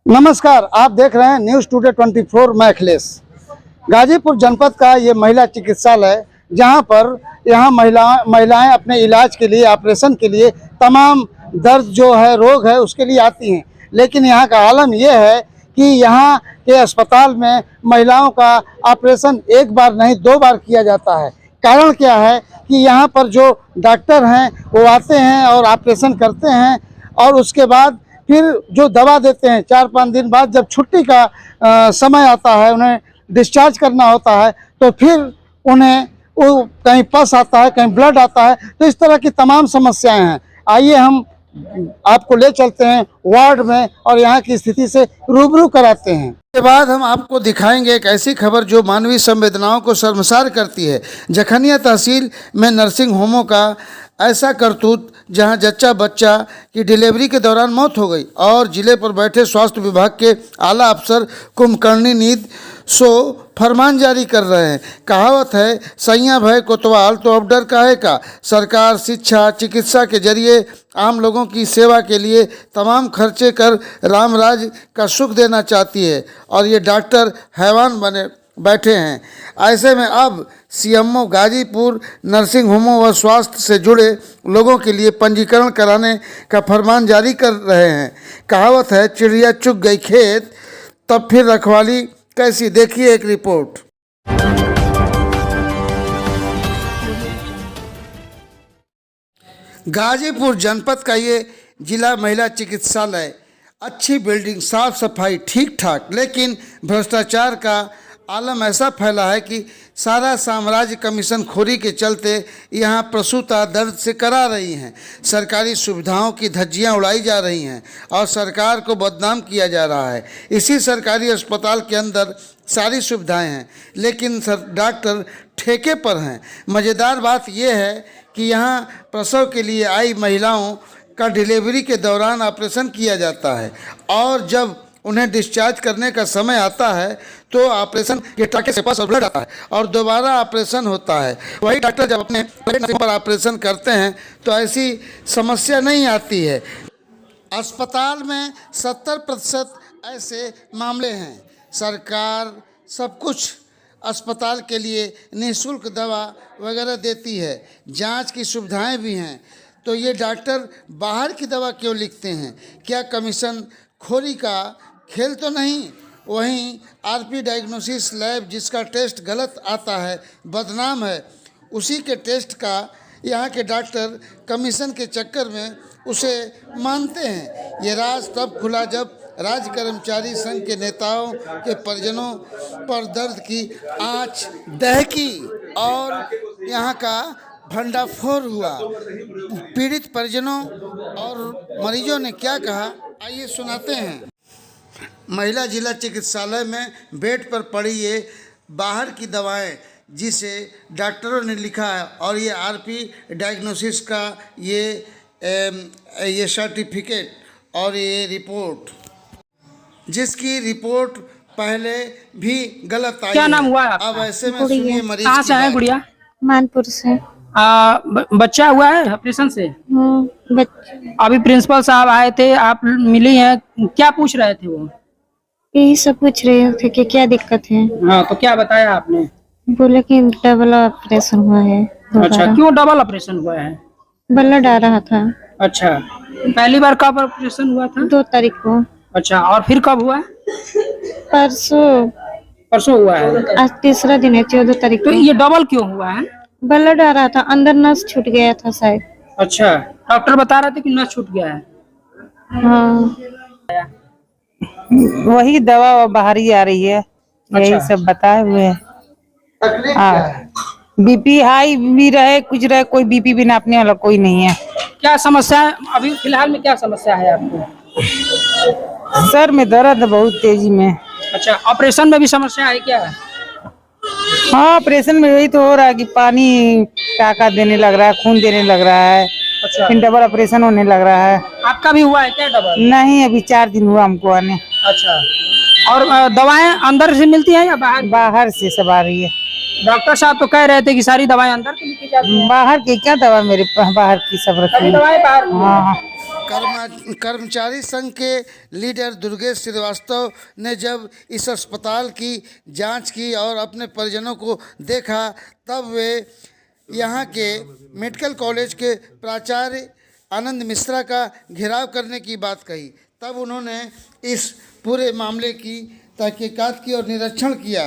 नमस्कार, आप देख रहे हैं न्यूज़ टुडे 24। मैं अखिलेश। गाजीपुर जनपद का ये महिला चिकित्सालय, जहां पर यहाँ महिलाएं अपने इलाज के लिए, ऑपरेशन के लिए, तमाम दर्द जो है, रोग है, उसके लिए आती हैं। लेकिन यहाँ का आलम यह है कि यहाँ के अस्पताल में महिलाओं का ऑपरेशन एक बार नहीं 2 बार किया जाता है। कारण क्या है कि यहाँ पर जो डॉक्टर हैं वो आते हैं और ऑपरेशन करते हैं, और उसके बाद फिर जो दवा देते हैं 4-5 दिन बाद, जब छुट्टी का समय आता है, उन्हें डिस्चार्ज करना होता है, तो फिर उन्हें वो कहीं पस आता है, कहीं ब्लड आता है। तो इस तरह की तमाम समस्याएं हैं। आइए हम आपको ले चलते हैं वार्ड में और यहाँ की स्थिति से रूबरू कराते हैं। के बाद हम आपको दिखाएंगे एक ऐसी खबर जो मानवीय संवेदनाओं को शर्मसार करती है। जखनिया तहसील में नर्सिंग होमों का ऐसा करतूत, जहां जच्चा बच्चा की डिलीवरी के दौरान मौत हो गई और जिले पर बैठे स्वास्थ्य विभाग के आला अफसर कुंभकर्णी नींद सो फरमान जारी कर रहे हैं। कहावत है, सैया भय कोतवाल तो अब डर काहे का। सरकार शिक्षा चिकित्सा के जरिए आम लोगों की सेवा के लिए तमाम खर्चे कर रामराज का सुख देना चाहती है, और ये डॉक्टर हैवान बने बैठे हैं। ऐसे में अब सीएमओ गाजीपुर नर्सिंग होमों व स्वास्थ्य से जुड़े लोगों के लिए पंजीकरण कराने का फरमान जारी कर रहे हैं। कहावत है, चिड़िया चुग गई खेत तब फिर रखवाली कैसी। देखिए एक रिपोर्ट। गाजीपुर जनपद का ये जिला महिला चिकित्सालय, अच्छी बिल्डिंग, साफ सफाई ठीक ठाक, लेकिन भ्रष्टाचार का आलम ऐसा फैला है कि सारा साम्राज्य कमीशन खोरी के चलते यहाँ प्रसूता दर्द से करा रही हैं। सरकारी सुविधाओं की धज्जियाँ उड़ाई जा रही हैं और सरकार को बदनाम किया जा रहा है। इसी सरकारी अस्पताल के अंदर सारी सुविधाएं हैं, लेकिन डॉक्टर ठेके पर हैं। मज़ेदार बात यह है कि यहाँ प्रसव के लिए आई महिलाओं का डिलीवरी के दौरान ऑपरेशन किया जाता है, और जब उन्हें डिस्चार्ज करने का समय आता है तो ऑपरेशन के टाके से पास ब्लड आता है और दोबारा ऑपरेशन होता है। वही डॉक्टर जब अपने पर ऑपरेशन करते हैं तो ऐसी समस्या नहीं आती है। अस्पताल में 70% ऐसे मामले हैं। सरकार सब कुछ अस्पताल के लिए निःशुल्क दवा वगैरह देती है, जांच की सुविधाएं भी हैं। तो ये डॉक्टर बाहर की दवा क्यों लिखते हैं? क्या कमीशन खोरी का खेल तो नहीं? वहीं आरपी डायग्नोसिस लैब, जिसका टेस्ट गलत आता है, बदनाम है, उसी के टेस्ट का यहाँ के डॉक्टर कमीशन के चक्कर में उसे मानते हैं। ये राज तब खुला जब राज्य कर्मचारी संघ के नेताओं के परिजनों पर दर्द की आँच दहकी और यहाँ का भंडाफोड़ हुआ। पीड़ित परिजनों और मरीजों ने क्या कहा, आइए सुनाते हैं। महिला जिला चिकित्सालय में बेड पर पड़ी ये बाहर की दवाएं, जिसे डॉक्टरों ने लिखा है, और ये आरपी डायग्नोसिस का ये सर्टिफिकेट और ये रिपोर्ट, जिसकी रिपोर्ट पहले भी गलत आई। क्या नाम हुआ है? अब ऐसे में सुनिए मरीज कहाँ से है गुड़िया? मानपुर से। बच्चा हुआ है ऑपरेशन से? बच्चे अभी प्रिंसिपल साहब आए थे, आप मिली हैं, क्या पूछ रहे थे वो? यही सब पूछ रहे थे कि क्या दिक्कत है। हाँ, तो क्या बताया आपने? बोले कि डबल ऑपरेशन हुआ है। अच्छा, क्यों डबल ऑपरेशन हुआ है? ब्लड आ रहा था। अच्छा, पहली बार कब ऑपरेशन हुआ था? 2 तारीख को। अच्छा, और फिर कब हुआ? परसों हुआ है। आज तीसरा दिन है, 14 तारीख तो को। ये डबल क्यों हुआ है? ब्लड आ रहा था, अंदर नस छूट गया था शायद। अच्छा, डॉक्टर बता रहे थे कि नस छूट गया है। हाँ, वही दवा बाहर ही आ रही है। यही सब बताए हुए हैं। बीपी हाई भी रहे, कुछ रहे, कोई बीपी भी नापने वाला कोई नहीं है। क्या समस्या है अभी फिलहाल में? क्या समस्या है आपको? सर में दर्द है बहुत तेजी में। अच्छा, ऑपरेशन में भी समस्या है क्या? हाँ, ऑपरेशन में यही तो हो रहा है कि पानी टाका देने लग रहा है, खून देने लग रहा है। अच्छा, फिर डबल ऑपरेशन होने लग रहा है। आपका भी हुआ है क्या डबल? नहीं, अभी 4 दिन हुआ हमको आने। अच्छा, और दवाएं अंदर से मिलती हैं या बाहर? बाहर से सब आ रही है। डॉक्टर साहब तो कह रहे थे कि सारी दवाएं अंदर की लिखी जाती हैं। बाहर की क्या दवा, मेरे बाहर की सब रखी है। दवाएं बाहर? हाँ, कर्मचारी संघ के लीडर दुर्गेश श्रीवास्तव ने जब इस अस्पताल की जांच की और अपने परिजनों को देखा, तब वे यहाँ के मेडिकल कॉलेज के प्राचार्य आनंद मिश्रा का घेराव करने की बात कही। तब उन्होंने इस पूरे मामले की तहकीकात की और निरीक्षण किया।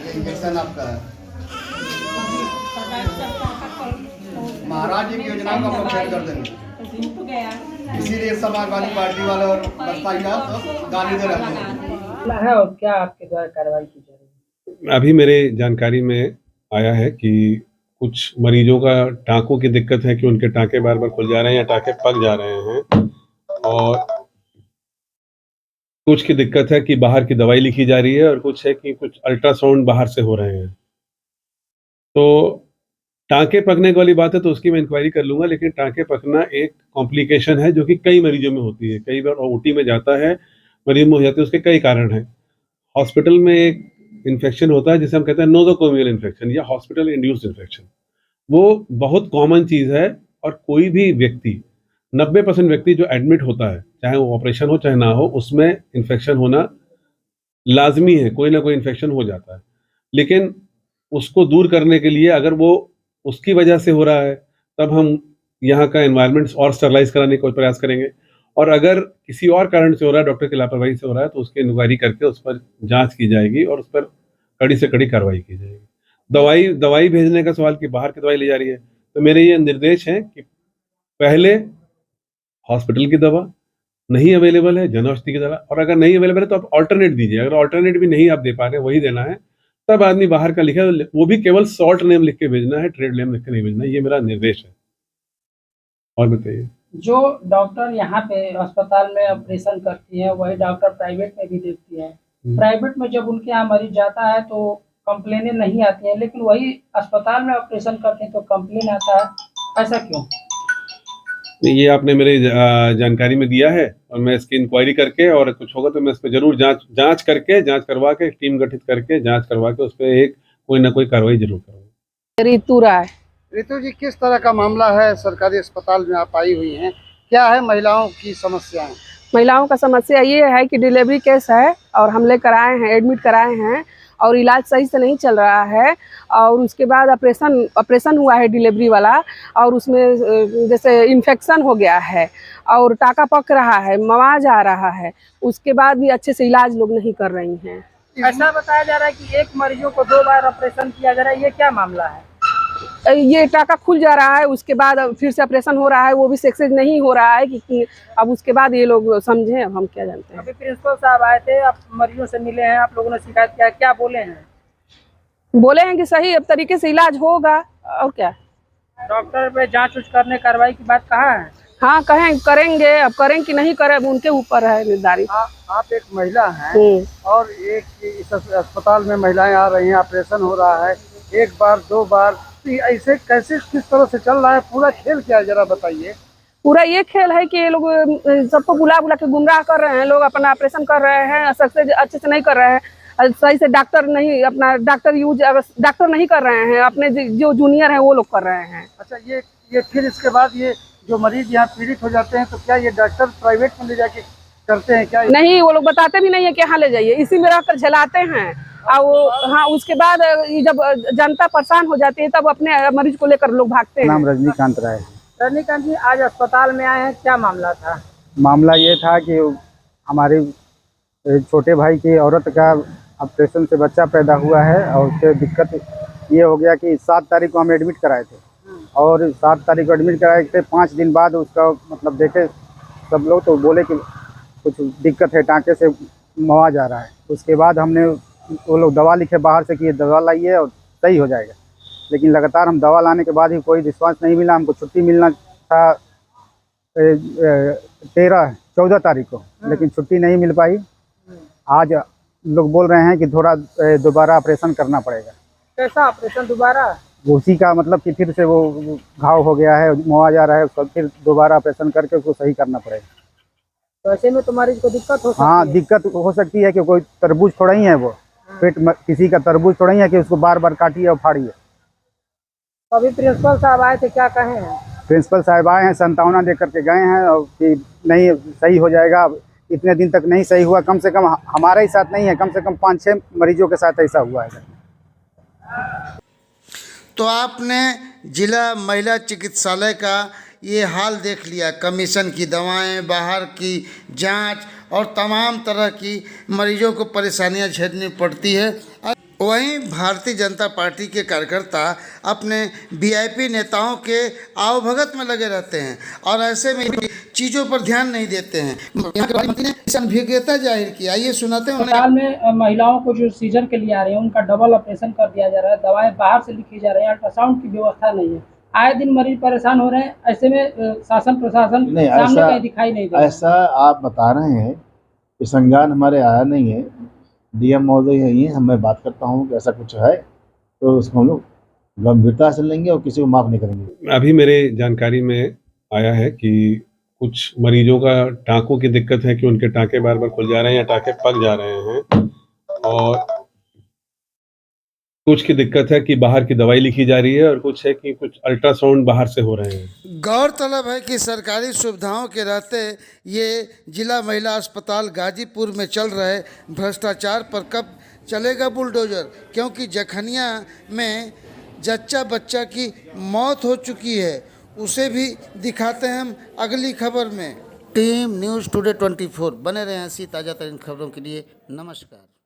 इंजेक्शन आपका महाराज जी की योजना को हम फेल कर देंगे, इसीलिए समाजवादी पार्टी वाले और बसपा का गाली दे रहे हैं। और क्या आपके द्वारा कार्रवाई की जा रही है? अभी मेरे जानकारी में आया है कि कुछ मरीजों का टाँकों की दिक्कत है कि उनके टाँके बार बार खुल जा रहे हैं या टाँके पक जा रहे हैं, और कुछ की दिक्कत है कि बाहर की दवाई लिखी जा रही है, और कुछ है कि कुछ अल्ट्रासाउंड बाहर से हो रहे हैं। तो टाँके पकने वाली बात है तो उसकी मैं इंक्वायरी कर लूँगा, लेकिन टाँके पकना एक कॉम्प्लिकेशन है जो कि कई मरीजों में होती है। कई बार ओटी में जाता है, मरीज में हो जाती है, उसके कई कारण हैं। हॉस्पिटल में एक इन्फेक्शन होता है जिसे हम कहते हैं नोज़ोकोमियल इन्फेक्शन या हॉस्पिटल इंड्यूस्ड इन्फेक्शन। वो बहुत कॉमन चीज़ है, और कोई भी व्यक्ति 90% व्यक्ति जो एडमिट होता है, चाहे वो ऑपरेशन हो चाहे ना हो, उसमें इन्फेक्शन होना लाजमी है, कोई ना कोई इन्फेक्शन हो जाता है। लेकिन उसको दूर करने के लिए अगर वो उसकी वजह से हो रहा है, तब हम यहाँ का एनवायरनमेंट और स्टरलाइज कराने का प्रयास करेंगे, और अगर किसी और कारण से हो रहा है, डॉक्टर की लापरवाही से हो रहा है, तो उसकी इंक्वायरी करके उस पर जांच की जाएगी और उस पर कड़ी से कड़ी कार्रवाई की जाएगी। दवाई भेजने का सवाल कि बाहर की दवाई ली जा रही है, तो मेरे ये निर्देश हैं कि पहले हॉस्पिटल की दवा नहीं अवेलेबल है, जन औषधि की दवा, और अगर नहीं अवेलेबल है तो आप ऑल्टरनेट दीजिए। अगर ऑल्टरनेट भी नहीं आप दे पा रहे, वही देना है, तब आदमी बाहर का लिखे, वो भी केवल शॉर्ट नेम लिख के भेजना है, ट्रेड नेम लिख के नहीं भेजना है। ये मेरा निर्देश है। और बताइए। जो डॉक्टर यहाँ पे अस्पताल में ऑपरेशन करती है, वही डॉक्टर प्राइवेट में भी देखती है। प्राइवेट में जब उनके यहाँ मरीज जाता है तो कंप्लेनें नहीं आती हैं, लेकिन वही अस्पताल में ऑपरेशन करते हैं तो कंप्लेन आता है, ऐसा क्यों? ये आपने मेरी जानकारी में दिया है, और मैं इसकी इंक्वायरी करके, और कुछ होगा तो मैं इस पर जरूर जांच करवा के टीम गठित करके जांच करवा के उस पर एक कोई ना कोई कार्रवाई जरूर करूँगा। ऋतु राय। ऋतु जी, किस तरह का मामला है? सरकारी अस्पताल में आप आई हुई हैं, क्या है महिलाओं की समस्याएं? महिलाओं का समस्या ये है कि डिलीवरी केस है और हम लेकर आए हैं, एडमिट कराए हैं, और इलाज सही से नहीं चल रहा है, और उसके बाद ऑपरेशन हुआ है डिलीवरी वाला, और उसमें जैसे इन्फेक्शन हो गया है और टाका पक रहा है, मवाज आ रहा है, उसके बाद भी अच्छे से इलाज लोग नहीं कर रही हैं। ऐसा बताया जा रहा है कि एक मरीजों को 2 बार ऑपरेशन किया जा रहा है, ये क्या मामला है? ये टाका खुल जा रहा है, उसके बाद फिर से ऑपरेशन हो रहा है, वो भी सक्सेस नहीं हो रहा है कि अब उसके बाद ये लोग समझें, अब हम क्या जानते हैं। अभी प्रिंसिपल साहब आए थे, आप मरीजों से मिले हैं, आप लोगों ने शिकायत किया, क्या बोले हैं? बोले हैं कि सही अब तरीके से इलाज होगा, और क्या। डॉक्टर पे जांच उच करने कार्रवाई की बात कहा है? हाँ, करेंगे, अब करें कि नहीं करें उनके ऊपर है निर्धारित। आप एक महिला हैं और एक इस अस्पताल में महिलाएं आ रही हैं, ऑपरेशन हो रहा है, 1 बार 2 बार, तो ऐसे कैसे किस तरह से चल रहा है? पूरा खेल क्या है, जरा बताइए। पूरा ये खेल है कि ये लोग सबको बुला के गुमराह कर रहे हैं, लोग अपना ऑपरेशन कर रहे हैं, सक्सेस अच्छे से नहीं कर रहे हैं, सही से डॉक्टर नहीं कर रहे हैं, अपने जो जूनियर हैं वो लोग कर रहे हैं। अच्छा, ये फिर इसके बाद ये जो मरीज यहाँ पीड़ित हो जाते हैं, तो क्या ये डॉक्टर प्राइवेट में ले जाके करते हैं क्या? नहीं, वो लोग बताते भी नहीं है कि यहाँ ले जाइए, इसी में रहकर झेलाते हैं, और हाँ, उसके बाद जब जनता परेशान हो जाती है तब अपने मरीज को लेकर लोग भागते हैं। नाम रजनीकांत राय। रजनीकांत जी, आज अस्पताल में आए हैं, क्या मामला था? मामला ये था कि हमारे छोटे भाई की औरत का ऑपरेशन से बच्चा पैदा हुआ है, और उससे दिक्कत ये हो गया कि 7 तारीख को हम एडमिट कराए थे, और 7 तारीख को एडमिट कराए थे, 5 दिन बाद उसका मतलब देखे सब लोग, तो बोले कि कुछ दिक्कत है, टाँके से मवाज आ रहा है। उसके बाद हमने वो लोग दवा लिखे बाहर से कि ये दवा लाइए और सही हो जाएगा, लेकिन लगातार हम दवा लाने के बाद ही कोई रिस्पांस नहीं मिला। हमको छुट्टी मिलना था 14 तारीख को, लेकिन छुट्टी नहीं मिल पाई। आज लोग बोल रहे हैं कि थोड़ा दोबारा ऑपरेशन करना पड़ेगा। कैसा ऑपरेशन दोबारा? उसी का मतलब कि फिर से वो घाव हो गया है, मवाज आ रहा है, उसको फिर दोबारा ऑपरेशन करके उसको सही करना पड़ेगा। तो ऐसे में तो मरीज को दिक्कत हो सकती है। हाँ, दिक्कत हो सकती है कि कोई तरबूज थोड़ा ही है वो, किसी का तरबूज थोड़ा ही है कि उसको बार बार काटिए और फाड़िए। अभी प्रिंसिपल साहब आए थे, क्या कहे हैं? प्रिंसिपल साहब आए हैं, संतावना दे करके गए हैं और कि नहीं सही हो जाएगा। इतने दिन तक नहीं सही हुआ, कम से कम हमारे ही साथ नहीं है, कम से कम 5-6 मरीजों के साथ ऐसा हुआ है। तो आपने जिला महिला चिकित्सालय का ये हाल देख लिया। कमीशन की दवाएं, बाहर की जांच और तमाम तरह की मरीजों को परेशानियां झेलनी पड़ती है। वहीं भारतीय जनता पार्टी के कार्यकर्ता अपने वीआईपी नेताओं के आवभगत में लगे रहते हैं और ऐसे में चीज़ों पर ध्यान नहीं देते हैं। यहाँ के मंत्री ने इस अनभिज्ञता जाहिर की। आइए सुनाते हैं। अस्पताल में महिलाओं को जो सीजर के लिए आ रही है उनका डबल ऑपरेशन कर दिया जा रहा है, दवाएं बाहर से लिखी जा रही है, अल्ट्रासाउंड की व्यवस्था नहीं है। आए दिन मरीज परेशान हो रहे हैं। ऐसे में शासन प्रशासन सामने कहीं दिखाई नहीं दे रहा। ऐसा आप बता रहे हैं कि संज्ञान हमारे आया नहीं है। डीएम महोदय यही है, मैं बात करता हूँ कि ऐसा कुछ है तो उसको हम लोग गंभीरता से लेंगे और किसी को माफ नहीं करेंगे। अभी मेरे जानकारी में आया है कि कुछ मरीजों का टाँकों की दिक्कत है कि उनके टाँके बार बार खुल जा रहे हैं या टाँके पक जा रहे हैं, और कुछ की दिक्कत है कि बाहर की दवाई लिखी जा रही है, और कुछ है कि कुछ अल्ट्रासाउंड बाहर से हो रहे हैं। गौरतलब है कि सरकारी सुविधाओं के रहते ये जिला महिला अस्पताल गाजीपुर में चल रहे भ्रष्टाचार पर कब चलेगा बुलडोजर, क्योंकि जखनिया में जच्चा बच्चा की मौत हो चुकी है। उसे भी दिखाते हैं हम अगली खबर में। टीम न्यूज़ टुडे 24 बने रहे ऐसी ताज़ा तरीन खबरों के लिए। नमस्कार।